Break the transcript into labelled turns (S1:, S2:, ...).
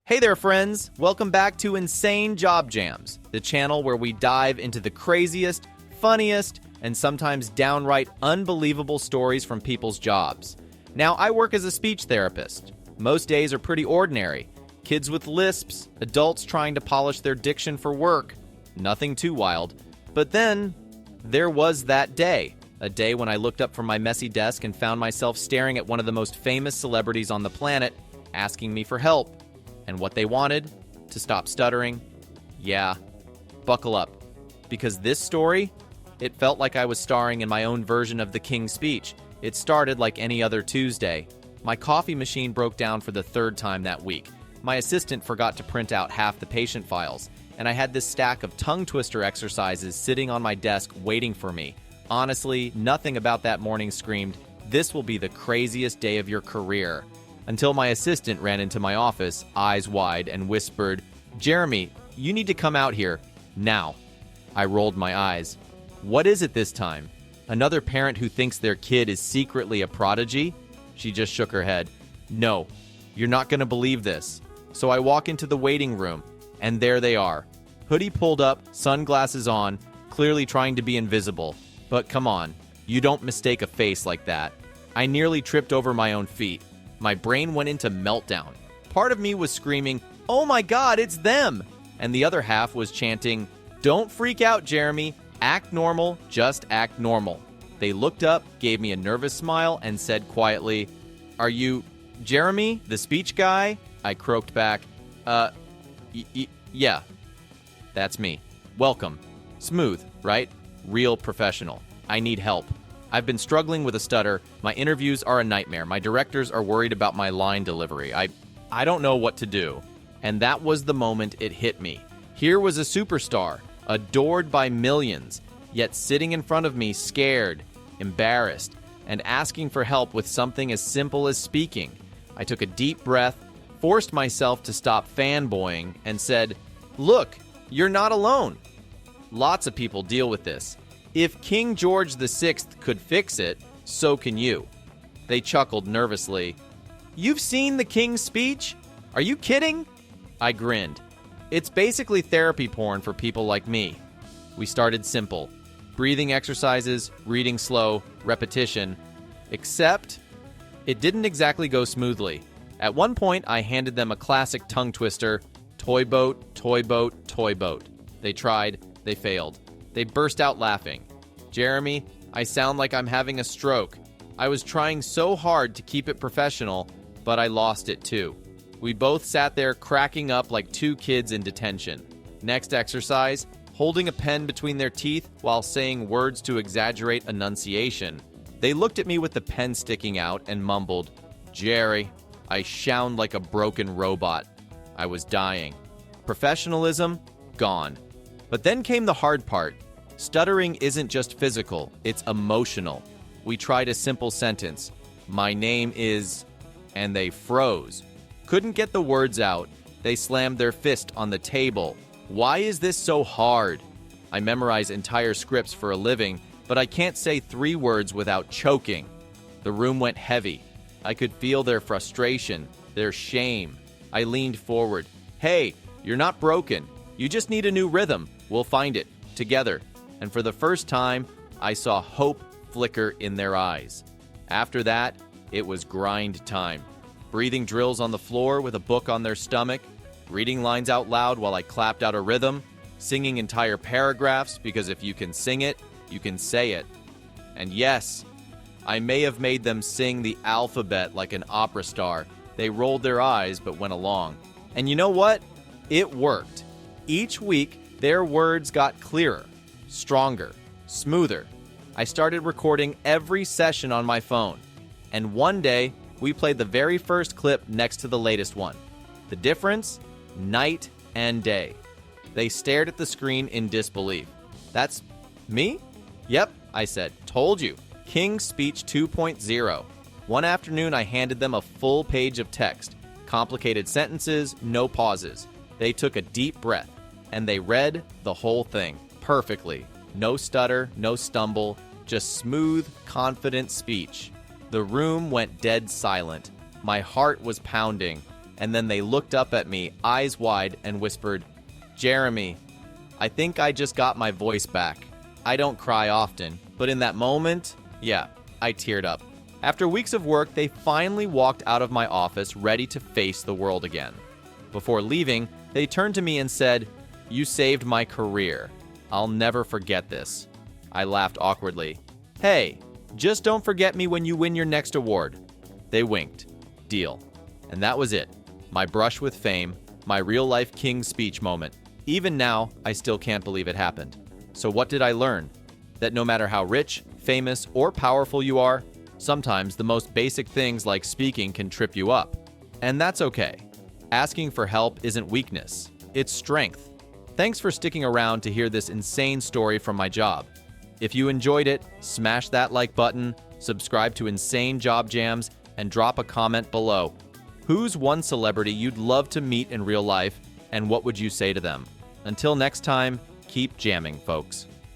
S1: Hey there, friends! Welcome back to Insane Job Jams, the channel where we dive into the craziest, funniest, and sometimes downright unbelievable stories from people's jobs. Now, I work as a speech therapist. Most days are pretty ordinary. Kids with lisps, adults trying to polish their diction for work. Nothing too wild. But then, there was that day. A day when I looked up from my messy desk and found myself staring at one of the most famous celebrities on the planet, asking me for help. And what they wanted? To stop stuttering? Yeah. Buckle up. Because this story, it felt like I was starring in my own version of the King's Speech. It started like any other Tuesday. My coffee machine broke down for the third time that week. My assistant forgot to print out half the patient files, and I had this stack of tongue twister exercises sitting on my desk waiting for me. Honestly, nothing about that morning screamed, "This will be the craziest day of your career." Until my assistant ran into my office, eyes wide, and whispered, "Jeremy, you need to come out here, now." I rolled my eyes. What is it this time? Another parent who thinks their kid is secretly a prodigy? She just shook her head. No, you're not going to believe this. So I walk into the waiting room, and there they are. Hoodie pulled up, sunglasses on, clearly trying to be invisible. But come on, you don't mistake a face like that. I nearly tripped over my own feet. My brain went into meltdown. Part of me was screaming, "Oh my God, it's them!" And the other half was chanting, "Don't freak out, Jeremy. Act normal, just act normal." They looked up, gave me a nervous smile, and said quietly, "Are you Jeremy, the speech guy?" I croaked back, Yeah, that's me. Welcome. Smooth, right? Real professional. I need help. I've been struggling with a stutter. My interviews are a nightmare. My directors are worried about my line delivery. I don't know what to do." And that was the moment it hit me. Here was a superstar, adored by millions, yet sitting in front of me scared, embarrassed, and asking for help with something as simple as speaking. I took a deep breath, forced myself to stop fanboying, and said, "Look, you're not alone. Lots of people deal with this. If King George VI could fix it, so can you." They chuckled nervously. "You've seen the King's Speech? Are you kidding?" I grinned. It's basically therapy porn for people like me. We started simple. Breathing exercises, reading slow, repetition. Except, it didn't exactly go smoothly. At one point, I handed them a classic tongue twister, toy boat, toy boat, toy boat. They tried, they failed. They burst out laughing. "Jeremy, I sound like I'm having a stroke. I was trying so hard to keep it professional, but I lost it too." We both sat there cracking up like two kids in detention. Next exercise, holding a pen between their teeth while saying words to exaggerate enunciation. They looked at me with the pen sticking out and mumbled, "Jerry." I sound like a broken robot. I was dying. Professionalism? Gone. But then came the hard part. Stuttering isn't just physical, it's emotional. We tried a simple sentence. "My name is..." And they froze. Couldn't get the words out. They slammed their fist on the table. "Why is this so hard?" I memorize entire scripts for a living, but I can't say 3 words without choking. The room went heavy. I could feel their frustration, their shame. I leaned forward. "Hey, you're not broken. You just need a new rhythm. We'll find it, together." And for the first time, I saw hope flicker in their eyes. After that, it was grind time. Breathing drills on the floor with a book on their stomach, reading lines out loud while I clapped out a rhythm, singing entire paragraphs because if you can sing it, you can say it. And yes, I may have made them sing the alphabet like an opera star. They rolled their eyes but went along. And you know what? It worked. Each week, their words got clearer, stronger, smoother. I started recording every session on my phone. And one day, we played the very first clip next to the latest one. The difference? Night and day. They stared at the screen in disbelief. "That's me?" "Yep," I said. "Told you. King's Speech 2.0. One afternoon, I handed them a full page of text. Complicated sentences, no pauses. They took a deep breath, and they read the whole thing perfectly. No stutter, no stumble, just smooth, confident speech. The room went dead silent. My heart was pounding. And then they looked up at me, eyes wide, and whispered, "Jeremy, I think I just got my voice back." I don't cry often, but in that moment, yeah, I teared up. After weeks of work, they finally walked out of my office ready to face the world again. Before leaving, they turned to me and said, "You saved my career. I'll never forget this." I laughed awkwardly. "Hey, just don't forget me when you win your next award." They winked. Deal. And that was it. My brush with fame, my real-life King speech moment. Even now, I still can't believe it happened. So what did I learn? That no matter how rich, famous, or powerful you are, sometimes the most basic things like speaking can trip you up. And that's okay. Asking for help isn't weakness, it's strength. Thanks for sticking around to hear this insane story from my job. If you enjoyed it, smash that like button, subscribe to Insane Job Jams, and drop a comment below. Who's one celebrity you'd love to meet in real life, and what would you say to them? Until next time, keep jamming, folks.